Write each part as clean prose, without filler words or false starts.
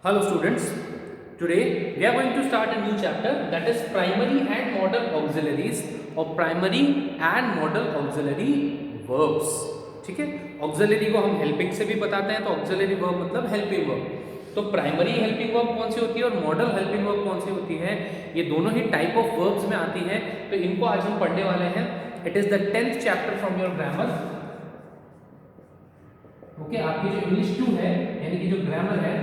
Hello students, today we are going to start a new chapter, that is primary and modal auxiliaries or primary and modal auxiliary verbs. ठीक है, auxiliary को हम helping से भी बताते हैं, तो ऑक्सिलरी वर्ब मतलब हेल्पिंग वर्ब। तो प्राइमरी हेल्पिंग वर्ब कौन सी होती है और मॉडल हेल्पिंग वर्ब कौन सी होती है, ये दोनों ही टाइप ऑफ वर्ब्स में आती है। तो इनको आज हम पढ़ने वाले हैं। It is the 10th chapter from your grammar. Okay, आपकी जो इंग्लिश 2 है यानी कि जो ग्रामर है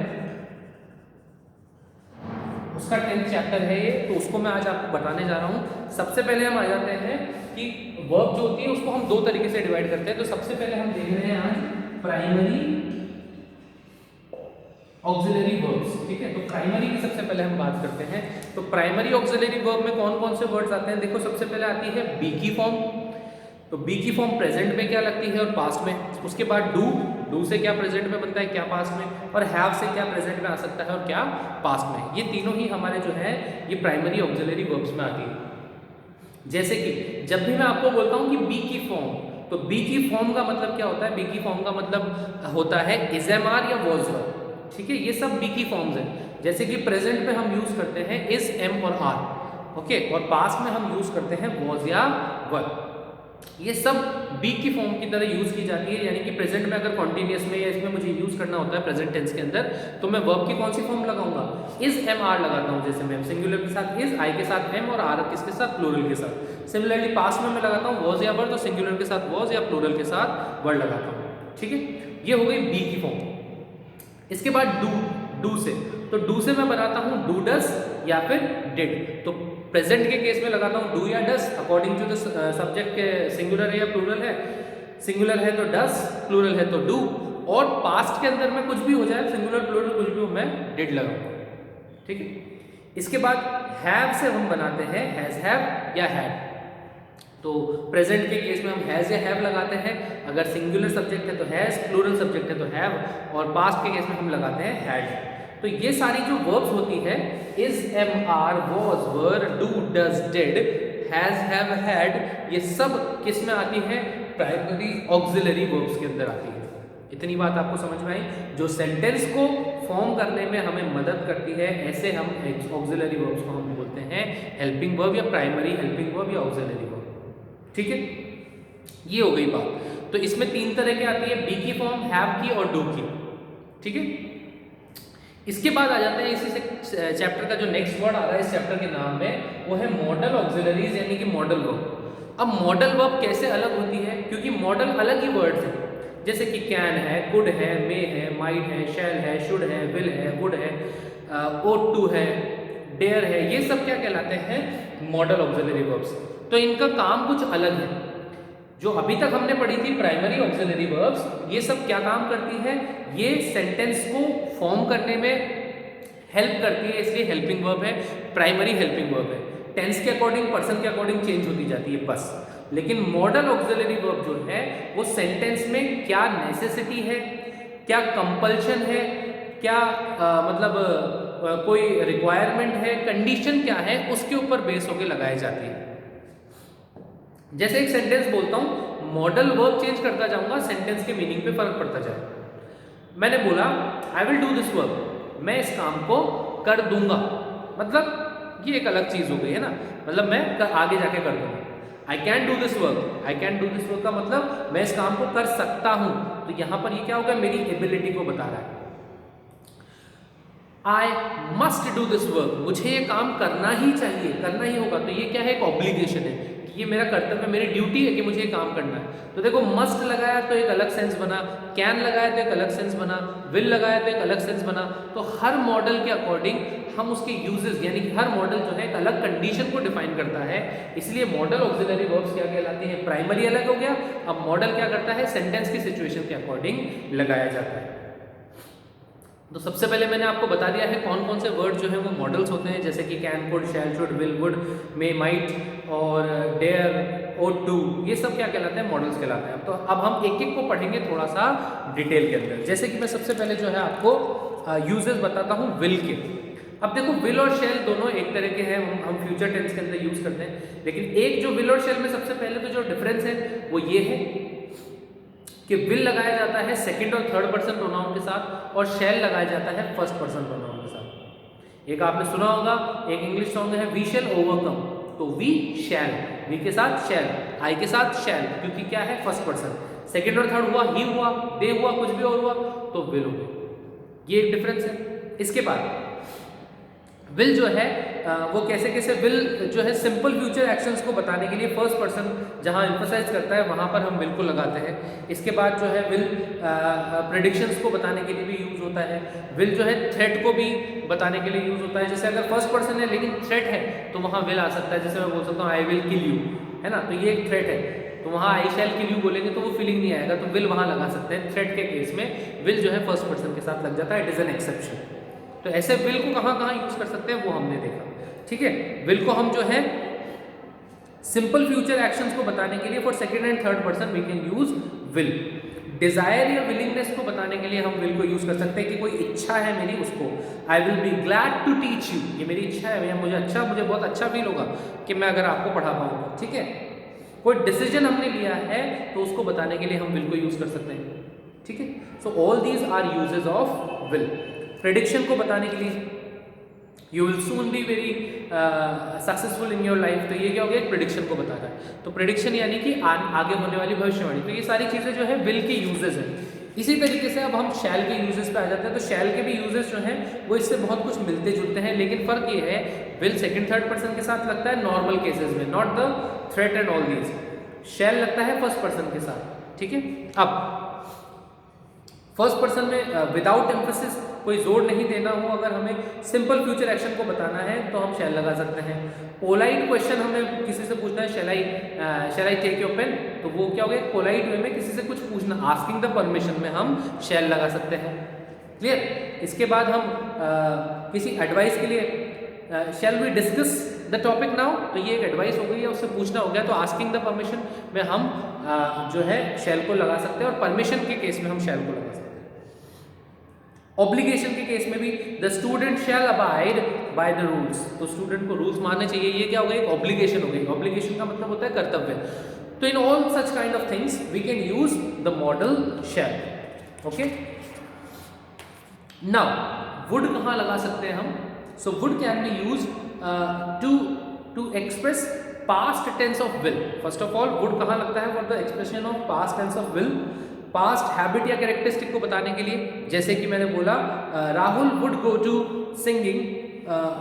उसका 10th चैप्टर है ये, तो उसको मैं आज आपको बताने जा रहा हूँ। सबसे पहले हम आ जाते हैं कि वर्ब जो होती है उसको हम दो तरीके से डिवाइड करते हैं। तो सबसे पहले हम देख रहे हैं आज प्राइमरी ऑक्सिलरी वर्ब्स। ठीक है, तो प्राइमरी की सबसे पहले हम बात करते हैं। तो प्राइमरी ऑक्सिलरी वर्ब में कौन कौन से वर्ड्स आते हैं, देखो सबसे पहले आती है बी की फॉर्म। तो बी की फॉर्म प्रेजेंट में क्या लगती है और पास्ट में। उसके बाद डू से क्या प्रेजेंट में बनता है, क्या पास्ट में, और हैव से क्या प्रेजेंट में आ सकता है और क्या पास्ट में। ये तीनों ही हमारे जो है ये प्राइमरी ऑक्सिलरी वर्ब्स में आती है। जैसे कि जब भी मैं आपको बोलता हूँ कि बी की फॉर्म, तो बी की फॉर्म का मतलब क्या होता है, बी की फॉर्म का मतलब होता है इज एम आर या वॉज वर। ठीक है, ये सब बी की फॉर्म्स हैं। जैसे कि प्रेजेंट में हम यूज करते हैं इज एम और आर, ओके, और पास्ट में हम यूज करते हैं वॉज या वर। ये सब बी की फॉर्म की तरह यूज की जाती है। यानी कि प्रेजेंट में अगर कॉन्टिन्यूअस में या इसमें मुझे यूज करना होता है प्रेजेंट टेंस के अंदर, तो मैं वर्ब की कौन सी फॉर्म लगाऊंगा, इज एम आर लगाता हूं। जैसे मैं सिंगुलर के साथ इज, आई के साथ एम और आर किसके साथ, प्लूरल के साथ। सिमिलरली पास्ट में मैं लगाता हूं वॉज या वर, तो सिंगुलर के साथ वॉज या प्लूरल के साथ वर लगाता हूं। ठीक है, ये हो गई बी की फॉर्म। इसके बाद डू से, तो डू से मैं बनाता हूं डू डस या फिर डिड। तो प्रेजेंट के केस में लगाता हूं डू या डस अकॉर्डिंग टू द सब्जेक्ट के सिंगुलर है या प्लूरल है। सिंगुलर है तो डस, प्लूरल है तो डू, और पास्ट के अंदर में कुछ भी हो जाए, सिंगुलर प्लूरल कुछ भी हो, मैं डिड लगाऊंगा। ठीक है, इसके बाद हैव से हम बनाते हैं हैज हैव या हैड। तो प्रेजेंट के केस में हम हैज या हैव लगाते हैं। अगर सिंगुलर सब्जेक्ट है तो हैज, प्लूरल सब्जेक्ट है तो हैव, और पास्ट के केस में हम लगाते हैं हैड। तो ये सारी जो वर्ब्स होती है is am are was were do does did has have had, ये सब किस में आती है, प्राइमरी ऑक्सिलरी वर्ब्स के अंदर आती है। इतनी बात आपको समझ में आई, जो सेंटेंस को फॉर्म करने में हमें मदद करती है, ऐसे हम ऑक्सिलरी वर्ब्स को हम बोलते हैं हेल्पिंग वर्ब या प्राइमरी हेल्पिंग वर्ब या ऑक्सिलरी वर्ब। ठीक है, ये हो गई बात। तो इसमें तीन तरह की आती है, बी की फॉर्म, हैव की और डू की। ठीक है, इसके बाद आ जाते हैं इसी से चैप्टर का जो नेक्स्ट वर्ड आ रहा है इस चैप्टर के नाम में, वो है मॉडल ऑक्सिलरीज यानी कि मॉडल वर्ब। अब मॉडल वर्ब कैसे अलग होती है, क्योंकि मॉडल अलग ही वर्ड्स हैं। जैसे कि कैन है, कुड है, मे है, माइट है, शैल है, शुड है, विल है, वुड है, ओट टू है, डेयर है, ये सब क्या कहलाते हैं, मॉडल ऑक्सिलरी वर्ब्स। तो इनका काम कुछ अलग है। जो अभी तक हमने पढ़ी थी प्राइमरी ऑक्सिलरी वर्ब्स, ये सब क्या काम करती है, ये सेंटेंस को फॉर्म करने में हेल्प करती है, इसलिए हेल्पिंग वर्ब है, प्राइमरी हेल्पिंग वर्ब है। टेंस के अकॉर्डिंग, पर्सन के अकॉर्डिंग चेंज होती जाती है बस। लेकिन मॉडल ऑक्सिलरी वर्ब जो है वो सेंटेंस में क्या नेसेसिटी है, क्या कंपल्शन है, क्या कोई रिक्वायरमेंट है, कंडीशन क्या है, उसके ऊपर बेस होकर लगाई जाती है। जैसे एक सेंटेंस बोलता हूं, मॉडल वर्ब चेंज करता जाऊंगा, सेंटेंस के मीनिंग पे फर्क पड़ता जाए। मैंने बोला I will do this work, मैं इस काम को कर दूंगा, मतलब ये एक अलग चीज हो गई है ना, मतलब मैं आगे जाके कर दूंगा। I can do this work, I can do this work का मतलब मैं इस काम को कर सकता हूं। तो यहां पर ये क्या होगा, मेरी एबिलिटी को बता रहा है। I must do this work, मुझे ये काम करना ही चाहिए, करना ही होगा। तो ये क्या है, एक ऑब्लिगेशन है, ये मेरा कर्तव्य, मेरी ड्यूटी है कि मुझे ये काम करना है। तो देखो मस्ट लगाया तो एक अलग सेंस बना, कैन लगाया तो एक अलग सेंस बना, विल लगाया तो एक अलग सेंस बना। तो हर मॉडल के अकॉर्डिंग हम उसके यूजेस, यानी कि हर मॉडल जो है एक अलग कंडीशन को डिफाइन करता है। इसलिए मॉडल ऑक्सिलरी वर्ब्स क्या कहलाते हैं, प्राइमरी अलग हो गया। अब मॉडल क्या करता है, सेंटेंस की सिचुएशन के अकॉर्डिंग लगाया जाता है। तो सबसे पहले मैंने आपको बता दिया है कौन कौन से वर्ड जो है वो मॉडल्स होते हैं, जैसे कि can, could, shall, should, will, would, may, might और डेयर, ओट टू, ये सब क्या कहलाते हैं, मॉडल्स कहलाते हैं। तो अब हम एक एक को पढ़ेंगे थोड़ा सा डिटेल के अंदर। जैसे कि मैं सबसे पहले जो है आपको यूजेस बताता हूँ विल के। अब देखो विल और शैल दोनों एक तरह के हैं, हम फ्यूचर टेंस के अंदर यूज करते हैं। लेकिन एक जो विल और शैल में सबसे पहले तो जो डिफरेंस है वो ये है कि विल लगाया जाता है सेकंड और थर्ड पर्सन प्रोनाउन के साथ और शैल लगाया जाता है फर्स्ट पर्सन प्रोनाउन के साथ। एक आपने सुना होगा, एक इंग्लिश सॉन्ग है वी शैल ओवरकम, तो वी शैल, वी के साथ शैल, आई के साथ शैल, क्योंकि क्या है फर्स्ट पर्सन। सेकंड और थर्ड हुआ ही हुआ, दे हुआ, कुछ भी और हुआ तो विल हो गया। ये एक डिफरेंस है। इसके बाद विल जो है वो कैसे कैसे विल जो है सिंपल फ्यूचर एक्शंस को बताने के लिए फर्स्ट पर्सन जहां एम्फसाइज करता है वहां पर हम विल को लगाते हैं। इसके बाद जो है विल प्रेडिक्शंस को बताने के लिए भी यूज होता है। विल जो है थ्रेट को भी बताने के लिए यूज होता है। जैसे अगर फर्स्ट पर्सन है लेकिन थ्रेट है तो वहां विल आ सकता है। जैसे मैं बोल सकता हूँ आई विल किल यू, है ना, तो ये एक थ्रेट है, तो वहाँ आई शैल किल यू बोलेंगे तो वो फीलिंग नहीं आएगा, तो विल वहाँ लगा सकते हैं। थ्रेट के केस में विल जो है फर्स्ट पर्सन के साथ लग जाता है, इट इज एन एक्सेप्शन। तो ऐसे विल को कहाँ कहाँ यूज कर सकते हैं वो हमने देखा, ठीक है। विल को हम जो है सिंपल फ्यूचर एक्शंस को बताने के लिए for second and third person we can use will. Desire या विलिंगनेस को बताने के लिए हम विल को यूज कर सकते हैं कि कोई इच्छा है मेरी, उसको I will be glad to teach you, ये मेरी इच्छा है, मुझे बहुत अच्छा फील होगा कि मैं अगर आपको पढ़ा पाऊंगा, ठीक है। कोई डिसीजन हमने लिया है तो उसको बताने के लिए हम विल को यूज कर सकते हैं, ठीक है। So all these are uses of will. Prediction को बताने के लिए you will soon be very successful in your life, तो ये क्या हो गया, एक प्रेडिक्शन को बता रहा है। तो प्रेडिक्शन यानी कि आगे होने वाली भविष्यवाणी। तो ये सारी चीज़ें जो है विल के यूजेस हैं। इसी तरीके से अब हम शैल के यूजेस पे आ जाते हैं। तो शैल के भी यूजेस जो हैं वो इससे बहुत कुछ मिलते जुलते हैं, लेकिन फ़र्क ये है विल सेकंड थर्ड पर्सन के साथ लगता है नॉर्मल केसेस में, not the threat and all these. Shall लगता है फर्स्ट पर्सन के साथ, ठीक है। अब फर्स्ट पर्सन में विदाउट एम्फेसिस, कोई जोर नहीं देना हो, अगर हमें सिंपल फ्यूचर एक्शन को बताना है तो हम शैल लगा सकते हैं। पोलाइट क्वेश्चन हमें किसी से पूछना है, शैल आई टेक योर पेन, तो वो क्या हो गया, पोलाइट वे में किसी से कुछ पूछना, आस्किंग द परमिशन में हम शैल लगा सकते हैं। क्लियर। इसके बाद हम किसी एडवाइस के लिए shall we discuss the topic now, तो ये एक एडवाइस हो गई है, उससे पूछना हो गया, तो आस्किंग द परमिशन में हम जो है शैल को लगा सकते हैं और परमिशन के केस में हम शैल को लगा सकते हैं। ऑब्लिगेशन के केस में भी the student shall abide by the rules, तो स्टूडेंट को रूल्स मानने चाहिए, ये क्या हो गया, एक ऑब्लिगेशन हो गई। ऑब्लिगेशन का मतलब होता है कर्तव्य। तो in all such kind of things we can use the modal shall, okay. Now would कहाँ लगा सकते हैं हम, so would can be use to express past tense of will. First of all would कहाँ लगता है, for the expression of past tense of will, past habit या characteristic को बताने के लिए। जैसे कि मैंने बोला Rahul would go to singing,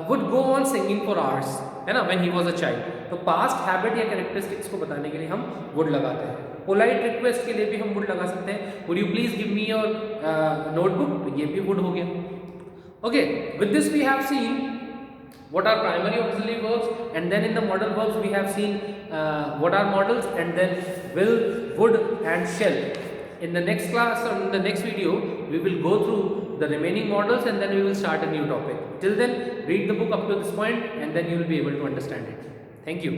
would go on singing for hours, है ना, when he was a child. तो पास्ट हैबिट या कैरेक्टरिस्टिक्स को बताने के लिए हम वुड लगाते हैं। पोलाइट रिक्वेस्ट के लिए भी हम वुड लगा सकते हैं, would you please give me your notebook, तो ये भी वुड हो गया, okay. With this we have seen what are primary auxiliary verbs, and then in the modal verbs we have seen what are modals, and then will, would and shall. In the next class or in the next video we will go through the remaining modals and then we will start a new topic. Till then read the book up to this point and then you will be able to understand it. Thank you.